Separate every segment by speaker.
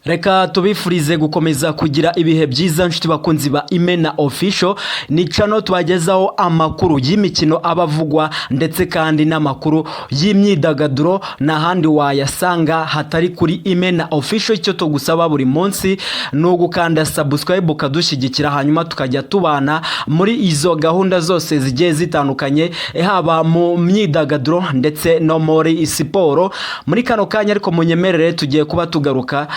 Speaker 1: Reka tubifurize gukomeza kugira ibihe byiza nshuti bakunzi ba Imena Official. Ni channel tubagezaho amakuru y'imikino abavugwa ndetse kandi n'amakuru y'imyidagaduro n'ahandi wayasanga hatari kuri Imena Official. Icyo tugusaba buri munsi no gukanda subscribe ukadushyigikira, hanyuma tukajya tubana muri izo gahunda zose zigiye zitandukanye, haba mu myidagaduro ndetse no muri siporo. Muri kano kanya ariko munyemerere tugiye kuba tugaruka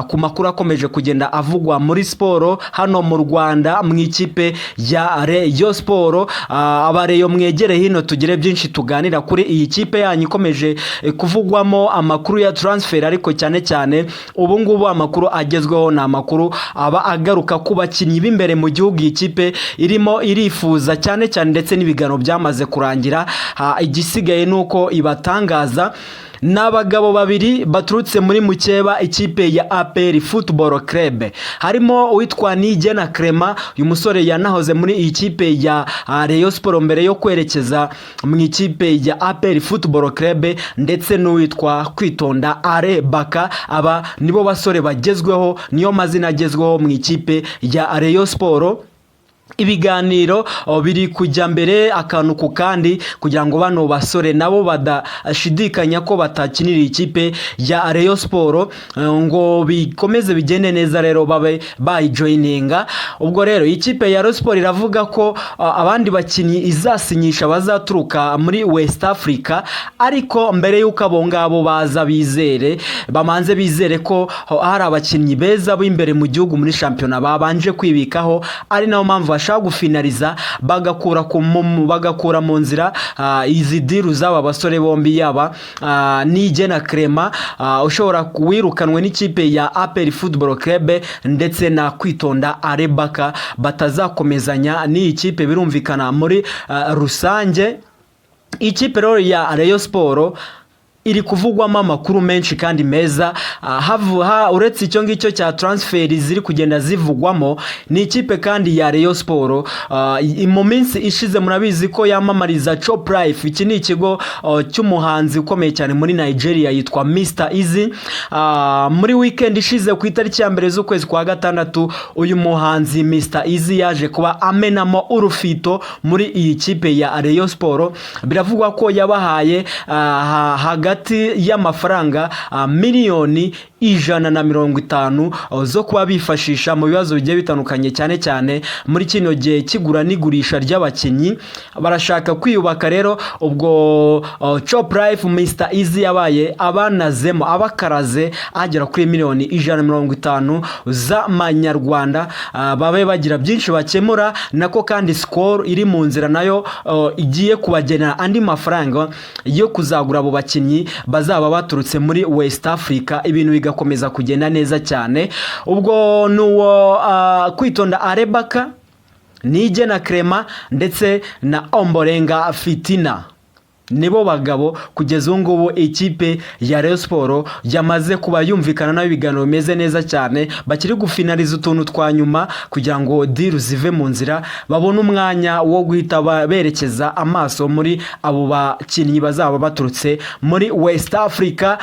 Speaker 1: ku makuru akomeje kugenda avugwa muri siporo hano mu Rwanda mu ikipe ya Rayon Sport. Abareyo mwegere hino tugire byinshi tuganira kuri iyi kipe yanyu ikomeje kuvugwamo amakuru ya transfer, ariko cyane cyane ubu ngubu amakuru agezweho na amakuru aba agaruka ku bakinnyi b'imbere mu gihugu. Iyi kipe irimo irifuza cyane cyane ndetse n'ibigano byamaze kurangira, igisigaye nuko ibatangaza. N'abagabo babiri baturutse muri Mukeba ikipe ya APR Football Club, harimo uwitwa Nigena Clement. Uyu musore yanahoze muri iyi kipe ya Rayon Sport mbere yo kwerekeza mu ikipe ya APR Football Club, ndetse n'uwitwa Kwitonda Ale Baka. Aba nibo basore bagezweho, niyo mazina agezweho mu ikipe ya Rayon Sport. Ibiganiro biri kujya mbere akantu ku kandi kugira ngo bano basore nabo badashidikanya ko batakinira ikipe ya Rayon Sport ngo bikomeze bigende neza, rero babe bayijoininga. Ubwo rero ikipe ya Rayon Sport iravuga ko abandi bakinyi izasinyisha bazaturuka muri West Africa, ariko mbere yuko abo ngabo baza bamanze bizere ko hari abakinyi beza b'imbere mu gihugu muri championnat babanje kwibikaho, ari nayo mpamvu bashaka gufinaliza bagakura mu nzira izi diru z'aba basore bombi, yaba Nigena Clement ushobora wirukanwe n'ikipe ya APR Football Club, ndetse na Kwitonda Ale Baka batazakomezanya n'iyi kipe. Birumvikana muri rusange ikipe rero ya Rayon Sport iri kuvugwamo amakuru menshi kandi meza. Uretse icyo ngicyo cya transfer ziri kugenda zivugwamo, ni ikipe kandi ya Rayon Sport mu minsi ishize murabizi ko yamamariza Chop Life. Iki ni ikigo cy'umuhanzi ukomeye cyane muri Nigeria yitwa Mr Easy. Muri weekend ishize ku itariki ya mbere z'ukwezi kwa gatandatu, uyu muhanzi Mr Easy yaje kuba amenamo urufito muri iyi kipe ya Rayon Sport. Biravugwa ko yabahaye hagati y'amafaranga miliyoni 150 zo kuba bifashisha mu bibazo bigiye bitandukanye, cyane cyane muri kino gihe kigura n'igurisha ry'abakinyi. Barashaka kwiyubaka rero. Ubwo Chop Life Mr Easy yabaye abanazemo abakaraze agera kuri miliyoni 150 z'amanyarwanda. Babe bagira byinshi bakemura, nako kandi Skol iri mu nzira nayo igiye kubagenera andi mafaranga yo kuzagura abo bakinyi bazaba baturutse muri West Africa, ibintu bigakomeza kugenda neza cyane. Ubwo nuwo Kwitonda Ale Baka, Nigena Clement ndetse na Ombolenga Fitina nibo bagabo kugeza ubu ngubu ikipe ya Rayon Sport yamaze kuba yumvikana nayo ibiganiro bimeze neza cyane. Bakiri gufinaliza utuntu twa nyuma kugira ngo deal zive mu nzira, babone umwanya wo guhita berekeza amaso muri abo bakinyi bazaba baturutse muri West Africa.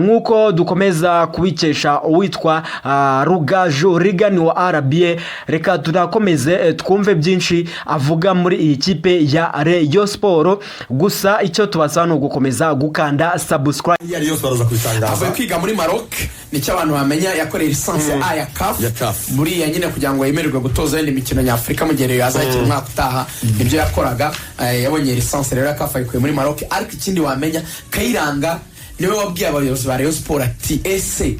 Speaker 1: Nkuko dukomeza kubikesha uwitwa Rugaju Rigani wa RBA, reka tunakomeze twumve byinshi avuga muri iyi kipe ya Rayon Sport. Gusa icyo tubasaba no gukomeza gukanda subscribe.
Speaker 2: Rayon Sport kubitangaza
Speaker 3: avuye kwiga muri Maroc, nicyo abantu bamenya. Yakoreye lisansi ya CAF muri ya nyine kugira ngo yemererwe gutoza indi mikino nyafurika mu gihe yazakira umwaka utaha. Ibyo yakoraga yabonye lisansi rero ya CAF ayikuye muri Maroc. Ariko ikindi wamenya, Kayiranga niwe wabwiye abayobozi ba Rayon Sport ati ese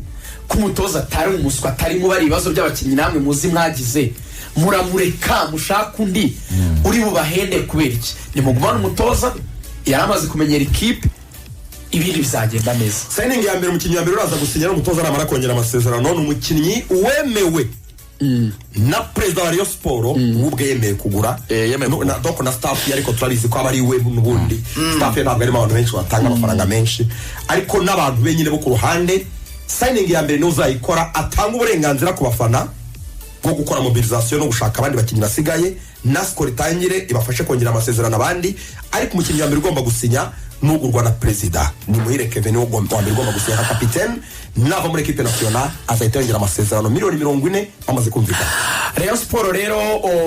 Speaker 3: kumutoza atari umuswa, atari mu bari ibibazo by'abakinnyi namwe muzi mwagize, muramureka mushaka undi uri bubahende kubera iki? Nimugumana umutoza yaramaze kumenyera ikipe, ibindi bizagenda neza.
Speaker 2: Signing ya mbere umukinnyi wa mbere uraza gusinyira umutoza namara kongera amasezerano, n'umukinnyi wemewe na president wa Rayon Sport ubwe yemeye kugura donc na staff ariko turabizi ko abari we n'ubundi staff ntabwo ari abantu benshi batanga amafaranga menshi, ariko n'abantu benyine bo ku ruhande. Signing ya mbere n'uzayikora atanga uburenganzira ku bafana bwo gukora mobilisation no gushaka abandi bakinnyi basigaye, na Skol itangire ibafashe kongera amasezerano abandi. Ariko umukinnyi wa mbere ugomba gusinya n'ugurwa na perezida ni Muhire Kevin wo wa mbere ugomba gusinya nka kapitene nava muri equipe nationale azahita yongera amasezerano miliyoni 40 amaze kumvikana.
Speaker 3: Rayon Sport rero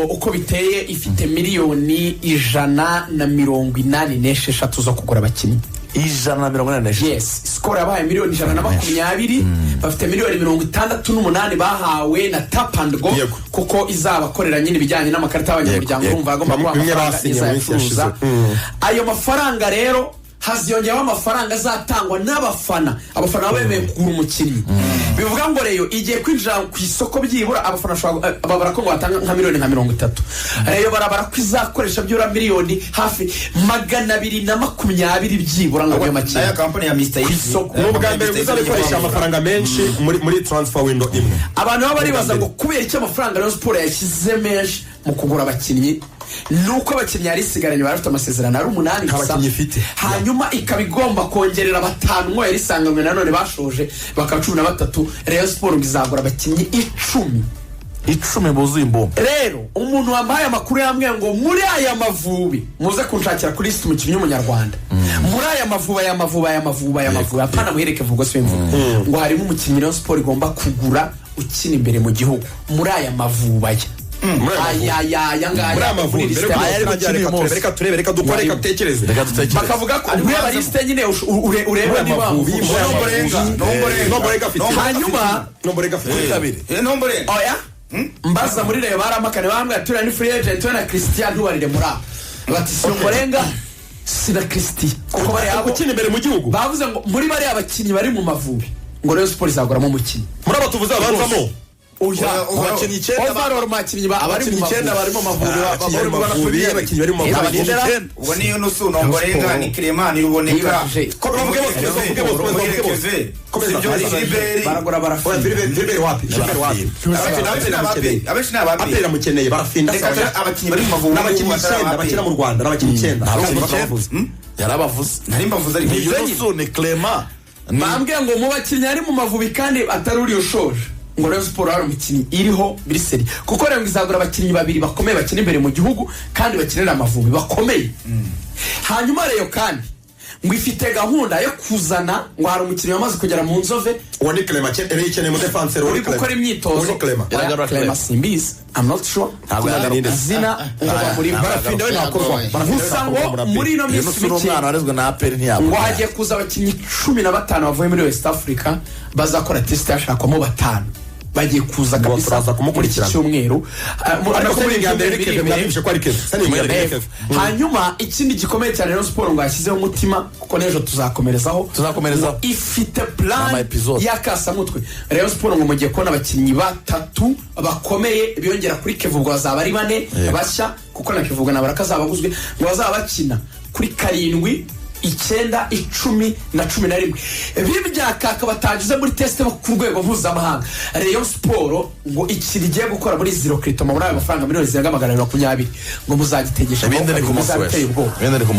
Speaker 3: uko biteye ifite miliyoni 186 zo kugura abakinnyi
Speaker 4: 186.
Speaker 3: Yes, score yabaye miliyoni 120. Bafite miliyoni 68 bahawe na Tap and Go kuko izabakorera nyine ibijyanye n'amakarita y'abanyamuryango urumva agomba kuba amafaranga izayafuza. Ayo mafaranga rero haziyongeyeho amafaranga azatangwa n'abafana. Abafana bemeye kugura umukinnyi. Bivuga ngo rero igiye kwinjira ku isoko byibura abafana babara ko batanga nka miliyoni 30. Rero barabara ko izakoresha byura miliyoni hafi 220 byibura ngo ayo makinnyi.
Speaker 4: Aya company ya Mr. Easy
Speaker 2: n'ubwa mbere uzabikoresha amafaranga menshi muri transfer window imwe.
Speaker 3: Abantu baba baribaza ngo kubera iki amafaranga Rayon Sport yashyize menshi mu kugura abakinnyi nuko abakinnyi yari isigaranye barafite amasezerano ari 8 gusa, hanyuma ikabigomba kongerera 5 ngo yari isanganywe nanone bashoje bakaba 13. Rayon Sport izagura abakinnyi 10
Speaker 4: buzuye imbombo.
Speaker 3: Rero umuntu wambaye amakuru yambwiye ngo muri aya mavubi muze kunshakira kuri list umukinnyi w'umunyarwanda muri aya mavubi apana muhereke vugo simvuga ngo harimo umukinnyi Rayon Sport igomba kugura ukina imbere mu gihugu muri aya mavubi
Speaker 2: reka turebe reka dukore reka dutekereze
Speaker 3: bakavuga ko ureba liste nyine ureba niba
Speaker 2: nomborega
Speaker 3: oya mbaza muri reba baramakane bambwe atura ni free agent na Christian Duwarire muraba bati Somborenga sina Christian kuko bari abo
Speaker 2: ukina imbere mu gihugu
Speaker 3: bavuze ngo muri bari abakinnyi bari mu mavubi ngo Rayon Sport izaguramo umukinnyi
Speaker 2: muri abo tuvuze abanzamo
Speaker 3: abakinnyi 9 barimo mavubi
Speaker 2: abakinnyi bari mu mavubi
Speaker 4: ubwo niyo nusu Nomborenga ni Clement ni Ruboneka
Speaker 2: ko bavuge bose
Speaker 3: baragura barafinda
Speaker 4: abenshi n'abapira
Speaker 2: mukeneye barafinda
Speaker 4: abakinnyi bari mu mavubi
Speaker 2: n'abakinnyi 9 bakina mu Rwanda n'abakinnyi 9
Speaker 4: yarabavuze nari mbavuze ari
Speaker 2: iyo nusu ni Clement
Speaker 3: bambwiye ngo mu bakinnyi ari mu mavubi kandi atari uri ushoje ngo Rayon Sport ari umukinnyi iriho biriseri kuko rero izagura abakinnyi 2 bakomeye bakina imbere mu gihugu kandi bakinira amavubi bakomeye. Hanyuma rero kandi ngo ifite gahunda yo kuzana ngo hari umukinnyi wamaze kugera mu Nzove
Speaker 2: uwo ni Clement ikeneye mu defenseur
Speaker 3: uri gukora imyitozo Clement Simbizi I'm not sure
Speaker 2: ntabwo yagarinde
Speaker 3: zina ngo muri barafinda we nakorwa gusa ngo muri no minsi
Speaker 4: umwana warezwe na APR ntiyabo
Speaker 3: ngo hagiye kuza abakinnyi 15 bavuye muri West Africa bazakora test yashakwamo 5 bagiye kuza kabisa kumukurikirana cyumweru hanyuma ikindi gikomeye cyane Rayon Sport ngo yashyizeho umutima kuko nejo tuzakomerezaho ifite plan yakasa mutwe Rayon Sport ngo mugiye kubona abakinnyi 3 bakomeye biyongera kuri Kevugo bazaba ari 4 bashya kuko na Kevugo na Baraka zabaguzwe ngo bazaba bakina kuri 7 9 10 na 11 bibyakaka batagize muri test ku rwego mpuzamahanga. Rayon Sport ngo ikirigiye gukora muri zero krito muri ayo mafaranga miliyoni 220 ngo muzagitegesha
Speaker 4: ibindi ni ku